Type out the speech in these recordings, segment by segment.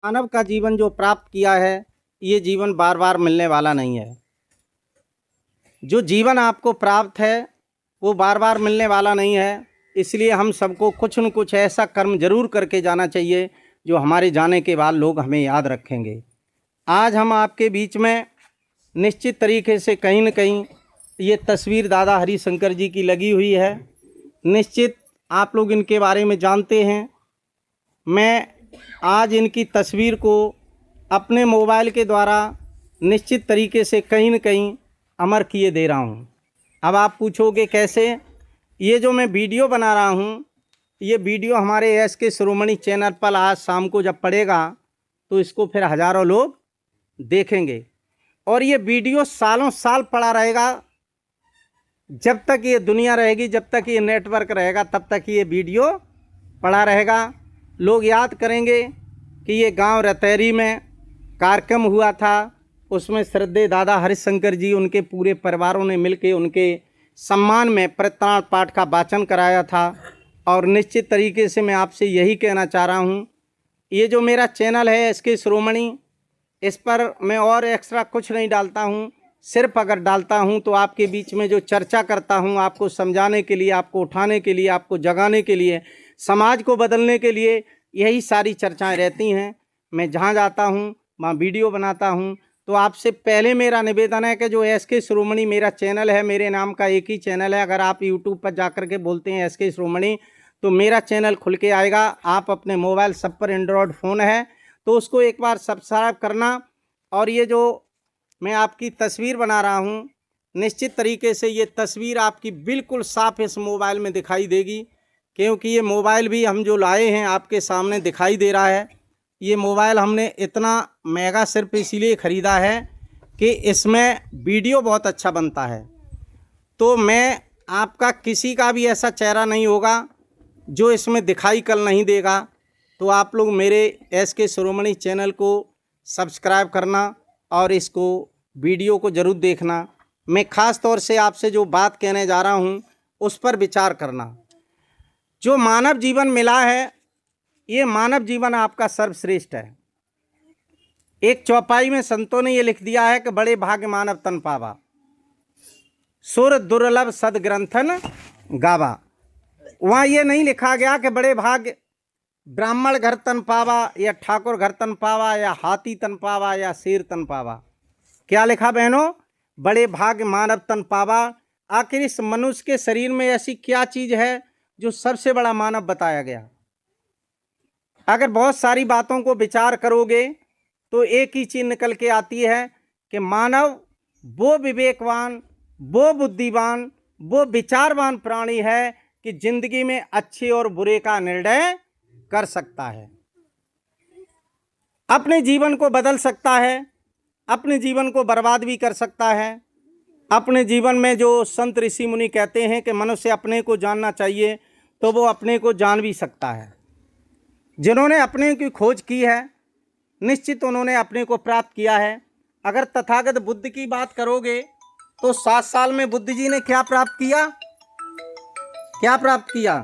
मानव का जीवन जो प्राप्त किया है, ये जीवन बार बार मिलने वाला नहीं है। जो जीवन आपको प्राप्त है वो बार बार मिलने वाला नहीं है। इसलिए हम सबको कुछ न कुछ ऐसा कर्म जरूर करके जाना चाहिए जो हमारे जाने के बाद लोग हमें याद रखेंगे। आज हम आपके बीच में निश्चित तरीके से कहीं न कहीं ये तस्वीर दादा हरिशंकर जी की लगी हुई है। निश्चित आप लोग इनके बारे में जानते हैं। मैं आज इनकी तस्वीर को अपने मोबाइल के द्वारा निश्चित तरीके से कहीं न कहीं अमर किए दे रहा हूँ। अब आप पूछोगे कैसे? ये जो मैं वीडियो बना रहा हूँ, ये वीडियो हमारे SK शिरोमणि चैनल पर आज शाम को जब पड़ेगा तो इसको फिर हज़ारों लोग देखेंगे और ये वीडियो सालों साल पड़ा रहेगा। जब तक ये दुनिया रहेगी, जब तक ये नेटवर्क रहेगा, तब तक ये वीडियो पड़ा रहेगा। लोग याद करेंगे कि ये गांव रतैरी में कार्यक्रम हुआ था, उसमें श्रद्धेय दादा हरिशंकर जी उनके पूरे परिवारों ने मिलकर उनके सम्मान में प्रताप पाठ का वाचन कराया था। और निश्चित तरीके से मैं आपसे यही कहना चाह रहा हूँ, ये जो मेरा चैनल है SK शिरोमणि, इस पर मैं और एक्स्ट्रा कुछ नहीं डालता हूँ। सिर्फ अगर डालता हूँ तो आपके बीच में जो चर्चा करता हूँ, आपको समझाने के लिए, आपको उठाने के लिए, आपको जगाने के लिए, समाज को बदलने के लिए, यही सारी चर्चाएं रहती हैं। मैं जहाँ जाता हूँ वहाँ वीडियो बनाता हूँ। तो आपसे पहले मेरा निवेदन है कि जो SK शिरोमणि मेरा चैनल है, मेरे नाम का एक ही चैनल है। अगर आप यूट्यूब पर जाकर के बोलते हैं SK शिरोमणि तो मेरा चैनल खुल के आएगा। आप अपने मोबाइल, सब पर एंड्रॉयड फ़ोन है तो उसको एक बार सब्सक्राइब करना। और ये जो मैं आपकी तस्वीर बना रहा हूँ, निश्चित तरीके से ये तस्वीर आपकी बिल्कुल साफ इस मोबाइल में दिखाई देगी, क्योंकि ये मोबाइल भी हम जो लाए हैं आपके सामने दिखाई दे रहा है। ये मोबाइल हमने इतना महंगा सिर्फ इसीलिए ख़रीदा है कि इसमें वीडियो बहुत अच्छा बनता है। तो मैं आपका किसी का भी ऐसा चेहरा नहीं होगा जो इसमें दिखाई कल नहीं देगा। तो आप लोग मेरे SK शिरोमणि चैनल को सब्सक्राइब करना और इसको वीडियो को ज़रूर देखना। मैं ख़ास तौर से आपसे जो बात कहने जा रहा हूँ उस पर विचार करना। जो मानव जीवन मिला है, ये मानव जीवन आपका सर्वश्रेष्ठ है। एक चौपाई में संतों ने ये लिख दिया है कि बड़े भाग्य मानव तन पावा, सुर दुर्लभ सद ग्रंथन गावा। वहाँ ये नहीं लिखा गया कि बड़े भाग्य ब्राह्मण घर तन पावा या ठाकुर घर तन पावा या हाथी तन पावा या शेर तन पावा। क्या लिखा बहनों? बड़े भाग्य मानव तन पावा। आखिर इस मनुष्य के शरीर में ऐसी क्या चीज़ है जो सबसे बड़ा मानव बताया गया? अगर बहुत सारी बातों को विचार करोगे तो एक ही चीज़ निकल के आती है कि मानव वो विवेकवान, वो बुद्धिमान, वो विचारवान प्राणी है कि जिंदगी में अच्छे और बुरे का निर्णय कर सकता है, अपने जीवन को बदल सकता है, अपने जीवन को बर्बाद भी कर सकता है। अपने जीवन में जो संत ऋषि मुनि कहते हैं कि मनुष्य अपने को जानना चाहिए, तो वो अपने को जान भी सकता है। जिन्होंने अपने की खोज की है, निश्चित उन्होंने अपने को प्राप्त किया है। अगर तथागत बुद्ध की बात करोगे तो 7 साल में बुद्ध जी ने क्या प्राप्त किया? क्या प्राप्त किया?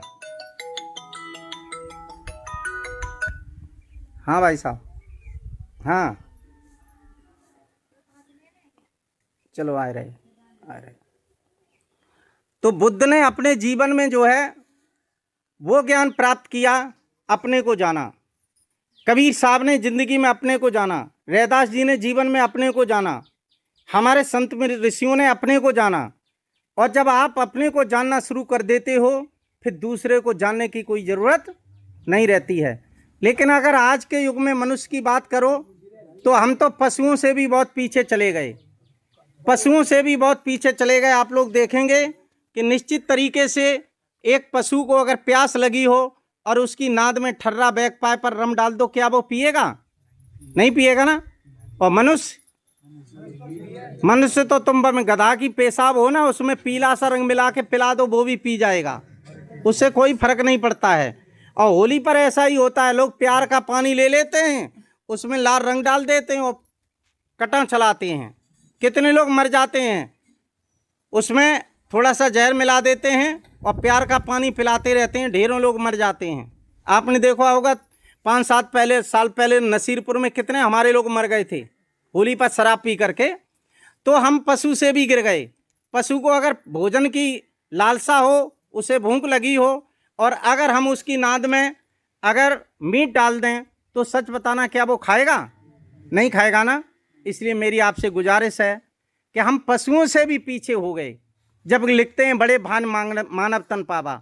हाँ भाई साहब, हाँ चलो आ रहे। तो बुद्ध ने अपने जीवन में जो है वो ज्ञान प्राप्त किया, अपने को जाना। कबीर साहब ने जिंदगी में अपने को जाना, रैदास जी ने जीवन में अपने को जाना, हमारे संत ऋषियों ने अपने को जाना। और जब आप अपने को जानना शुरू कर देते हो, फिर दूसरे को जानने की कोई ज़रूरत नहीं रहती है। लेकिन अगर आज के युग में मनुष्य की बात करो तो हम तो पशुओं से भी बहुत पीछे चले गए, पशुओं से भी बहुत पीछे चले गए। आप लोग देखेंगे कि निश्चित तरीके से एक पशु को अगर प्यास लगी हो और उसकी नाद में ठर्रा बैग पाए पर रम डाल दो, क्या वो पिएगा? नहीं पिएगा ना। और मनुष्य तो तुम में गधा की पेशाब हो ना, उसमें पीला सा रंग मिला के पिला दो, वो भी पी जाएगा, उससे कोई फर्क नहीं पड़ता है। और होली पर ऐसा ही होता है, लोग प्यार का पानी ले लेते हैं, उसमें लाल रंग डाल देते हैं और कटा चलाते हैं। कितने लोग मर जाते हैं, उसमें थोड़ा सा जहर मिला देते हैं और प्यार का पानी पिलाते रहते हैं, ढेरों लोग मर जाते हैं। आपने देखा होगा 5-7 साल पहले नसीरपुर में कितने हमारे लोग मर गए थे होली पर शराब पी करके। तो हम पशु से भी गिर गए। पशु को अगर भोजन की लालसा हो, उसे भूख लगी हो, और अगर हम उसकी नाद में अगर मीट डाल दें तो सच बताना क्या वो खाएगा? नहीं खाएगा ना। इसलिए मेरी आपसे गुजारिश है कि हम पशुओं से भी पीछे हो गए। जब लिखते हैं बड़े भान मानव तन पावा,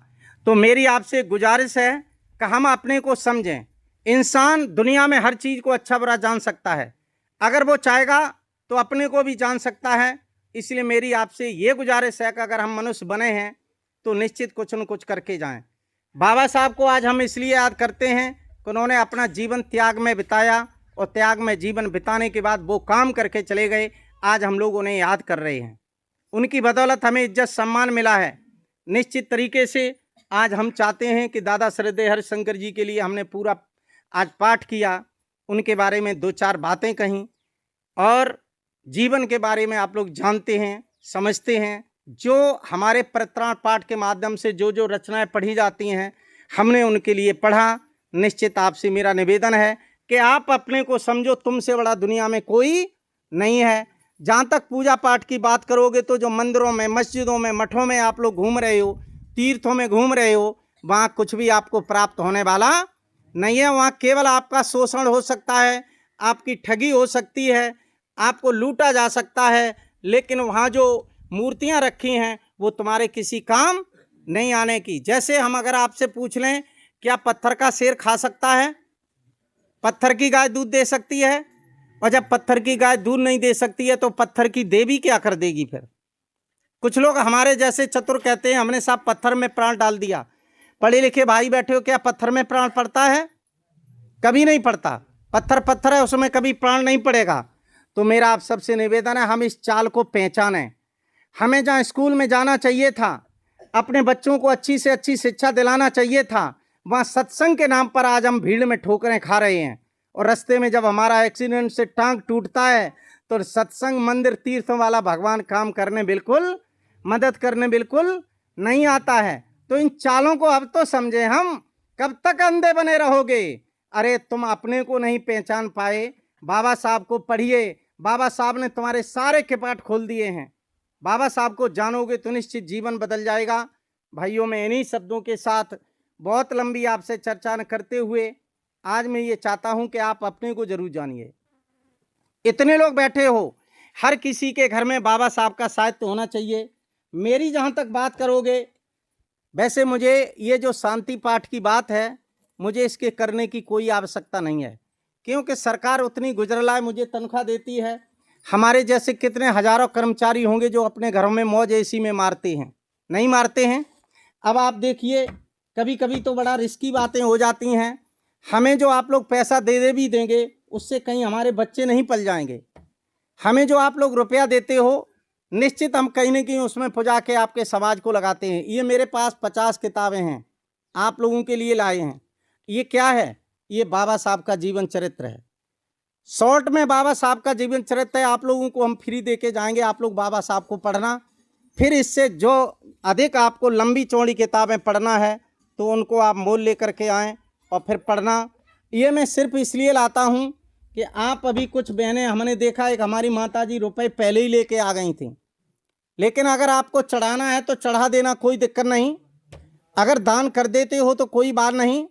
तो मेरी आपसे गुजारिश है कि हम अपने को समझें। इंसान दुनिया में हर चीज़ को अच्छा बुरा जान सकता है, अगर वो चाहेगा तो अपने को भी जान सकता है। इसलिए मेरी आपसे ये गुजारिश है कि अगर हम मनुष्य बने हैं तो निश्चित कुछ न कुछ करके जाएं। बाबा साहब को आज हम इसलिए याद करते हैं कि उन्होंने अपना जीवन त्याग में बिताया, और त्याग में जीवन बिताने के बाद वो काम करके चले गए। आज हम लोग उन्हें याद कर रहे हैं। उनकी बदौलत हमें इज्जत सम्मान मिला है। निश्चित तरीके से आज हम चाहते हैं कि दादा श्रद्धेय हरिशंकर जी के लिए हमने पूरा आज पाठ किया, उनके बारे में 2-4 बातें कहीं, और जीवन के बारे में आप लोग जानते हैं, समझते हैं। जो हमारे परित्राण पाठ के माध्यम से जो जो रचनाएं पढ़ी जाती हैं, हमने उनके लिए पढ़ा। निश्चित आपसे मेरा निवेदन है कि आप अपने को समझो, तुमसे बड़ा दुनिया में कोई नहीं है। जहाँ तक पूजा पाठ की बात करोगे तो जो मंदिरों में, मस्जिदों में, मठों में आप लोग घूम रहे हो, तीर्थों में घूम रहे हो, वहाँ कुछ भी आपको प्राप्त होने वाला नहीं है। वहाँ केवल आपका शोषण हो सकता है, आपकी ठगी हो सकती है, आपको लूटा जा सकता है। लेकिन वहाँ जो मूर्तियाँ रखी हैं वो तुम्हारे किसी काम नहीं आने की। जैसे हम अगर आपसे पूछ लें, क्या पत्थर का शेर खा सकता है? पत्थर की गाय दूध दे सकती है? और जब पत्थर की गाय दूध नहीं दे सकती है तो पत्थर की देवी क्या कर देगी फिर? कुछ लोग हमारे जैसे चतुर कहते हैं हमने साहब पत्थर में प्राण डाल दिया। पढ़े लिखे भाई बैठे हो, क्या पत्थर में प्राण पड़ता है? कभी नहीं पड़ता। पत्थर पत्थर है, उसमें कभी प्राण नहीं पड़ेगा। तो मेरा आप सबसे निवेदन है, हम इस चाल को पहचानें। हमें जहाँ स्कूल में जाना चाहिए था, अपने बच्चों को अच्छी से अच्छी शिक्षा दिलाना चाहिए था, वहाँ सत्संग के नाम पर आज हम भीड़ में ठोकरें खा रहे हैं। और रास्ते में जब हमारा एक्सीडेंट से टांग टूटता है तो सत्संग, मंदिर, तीर्थों वाला भगवान काम करने बिल्कुल, मदद करने बिल्कुल नहीं आता है। तो इन चालों को अब तो समझे। हम कब तक अंधे बने रहोगे? अरे तुम अपने को नहीं पहचान पाए, बाबा साहब को पढ़िए। बाबा साहब ने तुम्हारे सारे कपाट खोल दिए हैं। बाबा साहब को जानोगे तो निश्चित जीवन बदल जाएगा। भाइयों, मैं इन्हीं शब्दों के साथ बहुत लंबी आपसे चर्चा न करते हुए आज मैं ये चाहता हूं कि आप अपने को जरूर जानिए। इतने लोग बैठे हो, हर किसी के घर में बाबा साहब का साहित्य होना चाहिए। मेरी जहां तक बात करोगे, वैसे मुझे ये जो शांति पाठ की बात है, मुझे इसके करने की कोई आवश्यकता नहीं है, क्योंकि सरकार उतनी गुजरलाए मुझे तनख्वाह देती है। हमारे जैसे कितने हजारों कर्मचारी होंगे जो अपने घरों में मौज एसी में मारते हैं? नहीं मारते हैं। अब आप देखिए, कभी कभी तो बड़ा रिस्की बातें हो जाती हैं। हमें जो आप लोग पैसा दे भी देंगे, उससे कहीं हमारे बच्चे नहीं पल जाएंगे। हमें जो आप लोग रुपया देते हो, निश्चित हम कहीं न कहीं उसमें पुजा के आपके समाज को लगाते हैं। ये मेरे पास 50 किताबें हैं, आप लोगों के लिए लाए हैं। ये क्या है? ये बाबा साहब का जीवन चरित्र है। शॉर्ट में बाबा साहब का जीवन चरित्र है, आप लोगों को हम फ्री दे के जाएंगे। आप लोग बाबा साहब को पढ़ना, फिर इससे जो अधिक आपको लंबी चौड़ी किताबें पढ़ना है तो उनको आप मोल लेकर के आएँ और फिर पढ़ना। ये मैं सिर्फ इसलिए लाता हूँ कि आप अभी कुछ बहनें, हमने देखा एक हमारी माताजी रुपए पहले ही लेके आ गई थी। लेकिन अगर आपको चढ़ाना है तो चढ़ा देना, कोई दिक्कत नहीं। अगर दान कर देते हो तो कोई बात नहीं।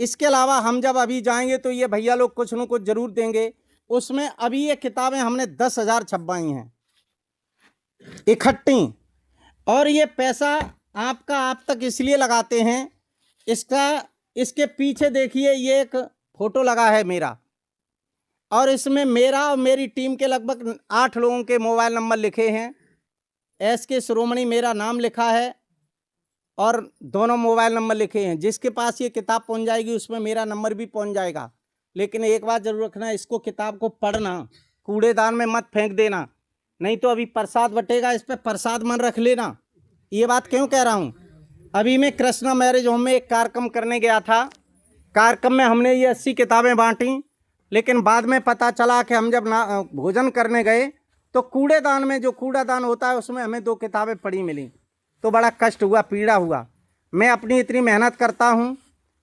इसके अलावा हम जब अभी जाएंगे तो ये भैया लोग कुछ न कुछ जरूर देंगे। उसमें अभी ये किताबें हमने 10,000 छपवाई हैं इकट्ठी, और ये पैसा आपका आप तक इसलिए लगाते हैं। इसके पीछे देखिए, ये एक फोटो लगा है मेरा, और इसमें मेरा और मेरी टीम के लगभग 8 लोगों के मोबाइल नंबर लिखे हैं। SK शिरोमणि मेरा नाम लिखा है और दोनों मोबाइल नंबर लिखे हैं। जिसके पास ये किताब पहुंच जाएगी उसमें मेरा नंबर भी पहुंच जाएगा। लेकिन एक बात जरूर रखना, इसको किताब को पढ़ना, कूड़ेदान में मत फेंक देना, नहीं तो अभी प्रसाद बटेगा, इस पर प्रसाद मन रख लेना। ये बात क्यों कह रहा हूँ? अभी मैं कृष्णा मैरिज होम में एक कार्यक्रम करने गया था। कार्यक्रम में हमने ये 80 किताबें बांटी, लेकिन बाद में पता चला कि हम जब भोजन करने गए तो कूड़ेदान में, जो कूड़ादान होता है, उसमें हमें 2 किताबें पड़ी मिली। तो बड़ा कष्ट हुआ, पीड़ा हुआ। मैं अपनी इतनी मेहनत करता हूँ,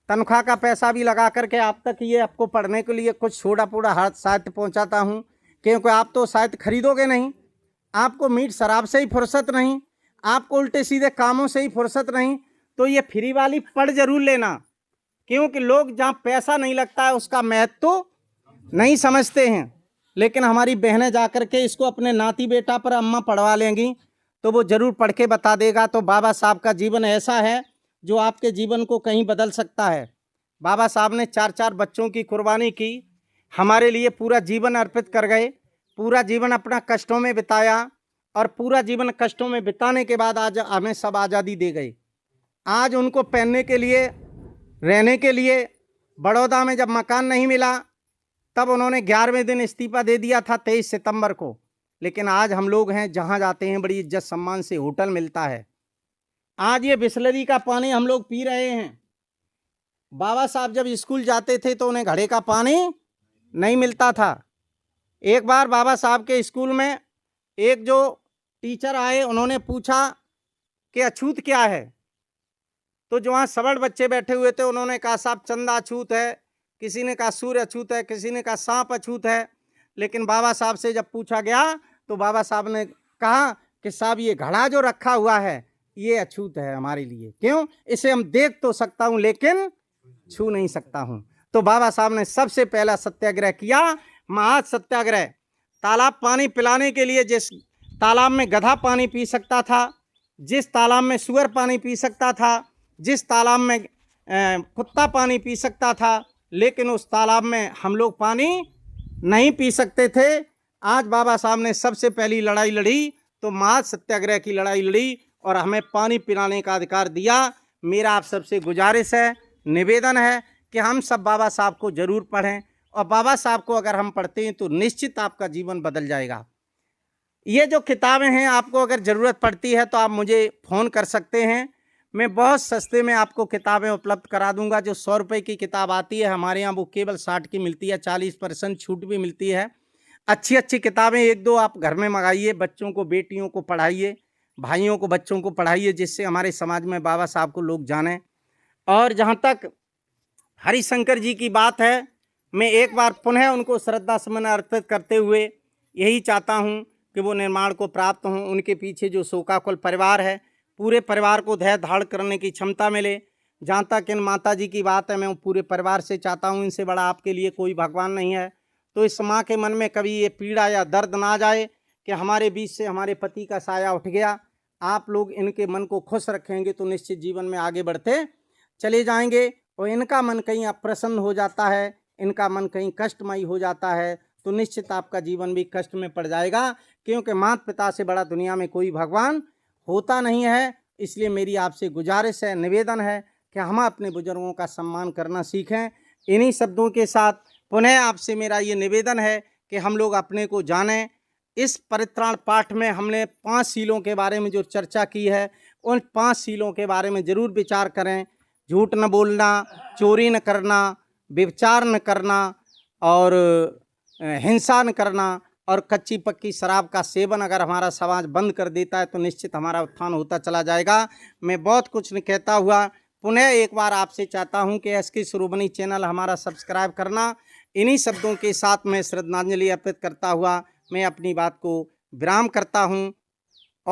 तनख्वाह का पैसा भी लगा करके आप तक ये आपको पढ़ने के लिए कुछ छोटा पूरा हाथ साहित्य पहुंचाता हूं, क्योंकि आप तो साहित्य खरीदोगे नहीं, आपको मीठ शराब से ही फुर्सत नहीं, आपको उल्टे सीधे कामों से ही फुर्सत नहीं, तो ये फ्री वाली पढ़ जरूर लेना, क्योंकि लोग जहाँ पैसा नहीं लगता है उसका महत्व तो नहीं समझते हैं। लेकिन हमारी बहनें जाकर के इसको अपने नाती बेटा पर अम्मा पढ़वा लेंगी तो वो जरूर पढ़ के बता देगा। तो बाबा साहब का जीवन ऐसा है जो आपके जीवन को कहीं बदल सकता है। बाबा साहब ने 4-4 बच्चों की कुर्बानी की, हमारे लिए पूरा जीवन अर्पित कर गए, पूरा जीवन अपना कष्टों में बिताया और पूरा जीवन कष्टों में बिताने के बाद आज हमें सब आज़ादी दे गए। आज उनको पहनने के लिए, रहने के लिए बड़ौदा में जब मकान नहीं मिला तब उन्होंने 11वें दिन इस्तीफा दे दिया था 23 सितंबर को। लेकिन आज हम लोग हैं जहाँ जाते हैं बड़ी इज्जत सम्मान से होटल मिलता है। आज ये बिसलरी का पानी हम लोग पी रहे हैं। बाबा साहब जब स्कूल जाते थे तो उन्हें घड़े का पानी नहीं मिलता था। एक बार बाबा साहब के स्कूल में एक जो टीचर आए, उन्होंने पूछा कि अछूत क्या है, तो जो वहाँ सवर्ण बच्चे बैठे हुए थे उन्होंने कहा साहब चंदा अछूत है, किसी ने कहा सूर्य अछूत है, किसी ने कहा सांप अछूत है। लेकिन बाबा साहब से जब पूछा गया तो बाबा साहब ने कहा कि साहब ये घड़ा जो रखा हुआ है ये अछूत है हमारे लिए। क्यों? इसे हम देख तो सकता हूँ लेकिन छू नहीं सकता हूँ। तो बाबा साहब ने सबसे पहला सत्याग्रह किया, महाज सत्याग्रह। तालाब पानी पिलाने के लिए जिस तालाब में गधा पानी पी सकता था, जिस तालाब में सुअर पानी पी सकता था, जिस तालाब में कुत्ता पानी पी सकता था, लेकिन उस तालाब में हम लोग पानी नहीं पी सकते थे। आज बाबा साहब ने सबसे पहली लड़ाई लड़ी तो महाज सत्याग्रह की लड़ाई लड़ी और हमें पानी पिलाने का अधिकार दिया। मेरा आप सबसे गुजारिश है, निवेदन है कि हम सब बाबा साहब को ज़रूर पढ़ें और बाबा साहब को अगर हम पढ़ते हैं तो निश्चित आपका जीवन बदल जाएगा। ये जो किताबें हैं आपको अगर ज़रूरत पड़ती है तो आप मुझे फ़ोन कर सकते हैं, मैं बहुत सस्ते में आपको किताबें उपलब्ध करा दूंगा। जो 100 रुपये की किताब आती है हमारे यहाँ वो केवल 60 की मिलती है, 40% छूट भी मिलती है। अच्छी अच्छी किताबें 1-2 आप घर में मंगाइए, बच्चों को बेटियों को पढ़ाइए, भाइयों को बच्चों को पढ़ाइए, जिससे हमारे समाज में बाबा साहब को लोग जानें। और जहाँ तक हरिशंकर जी की बात है, मैं एक बार पुनः उनको श्रद्धा सुमन अर्पित करते हुए यही चाहता हूँ कि वो निर्माण को प्राप्त हों। उनके पीछे जो शोकाकुल परिवार है, पूरे परिवार को धैर्य धारण करने की क्षमता मिले। जहाँ तक इन माता जी की बात है, मैं पूरे परिवार से चाहता हूँ, इनसे बड़ा आपके लिए कोई भगवान नहीं है। तो इस माँ के मन में कभी ये पीड़ा या दर्द ना जाए कि हमारे बीच से हमारे पति का साया उठ गया। आप लोग इनके मन को खुश रखेंगे तो निश्चित जीवन में आगे बढ़ते चले जाएंगे। और इनका मन कहीं अप्रसन्न हो जाता है, इनका मन कहीं कष्टमयी हो जाता है तो निश्चित आपका जीवन भी कष्ट में पड़ जाएगा, क्योंकि माता पिता से बड़ा दुनिया में कोई भगवान होता नहीं है। इसलिए मेरी आपसे गुजारिश है, निवेदन है कि हम अपने बुजुर्गों का सम्मान करना सीखें। इन्हीं शब्दों के साथ पुनः आपसे मेरा ये निवेदन है कि हम लोग अपने को जानें। इस परित्राण पाठ में हमने 5 सीलों के बारे में जो चर्चा की है, उन 5 सीलों के बारे में ज़रूर विचार करें। झूठ न बोलना, चोरी न करना, व्यभिचार न करना और हिंसा न करना और कच्ची पक्की शराब का सेवन अगर हमारा समाज बंद कर देता है तो निश्चित हमारा उत्थान होता चला जाएगा। मैं बहुत कुछ नहीं कहता हुआ पुनः एक बार आपसे चाहता हूं कि एसके शिरोमणि चैनल हमारा सब्सक्राइब करना। इन्हीं शब्दों के साथ मैं श्रद्धांजलि अर्पित करता हुआ मैं अपनी बात को विराम करता हूं।